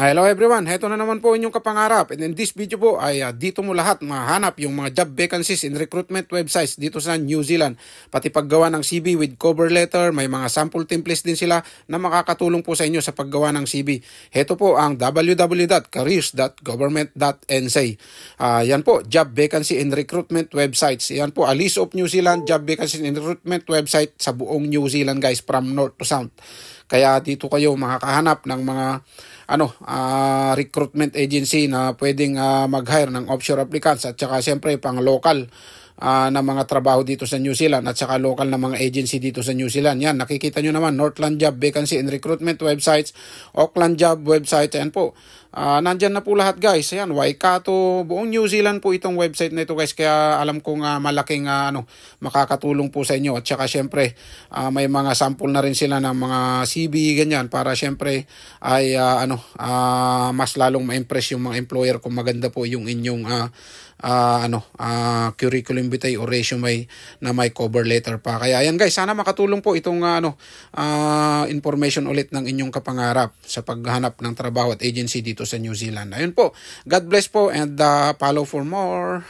Hello everyone, heto na naman po inyong kapangarap, and in this video po ay dito mo lahat mahanap yung mga job vacancies in recruitment websites dito sa New Zealand. Pati paggawa ng CV with cover letter, may mga sample templates din sila na makakatulong po sa inyo sa paggawa ng CV. Heto po ang www.careers.government.nz. Yan po, job vacancy in recruitment websites. Yan po, a list of New Zealand job vacancy in recruitment website sa buong New Zealand guys, from north to south. Kaya dito kayo makakahanap ng mga recruitment agency na pwedeng mag-hire ng offshore applicants at saka siyempre pang local na mga trabaho dito sa New Zealand at saka local na mga agency dito sa New Zealand. Yan, nakikita nyo naman, Northland Job Vacancy and Recruitment websites, Auckland Job website, ayan po. Nandyan na po lahat guys. Ayan, Waikato, buong New Zealand po itong website na ito guys. Kaya alam kong malaking makakatulong po sa inyo. At saka syempre, may mga sample na rin sila ng mga CV, ganyan, para syempre ay mas lalong ma-impress yung mga employer kung maganda po yung inyong curriculum vitae o resume na may cover letter pa. Kaya ayan guys, sana makatulong po itong information ulit ng inyong kapangarap sa paghanap ng trabaho at agency dito sa New Zealand. Ayun po, God bless po and follow for more.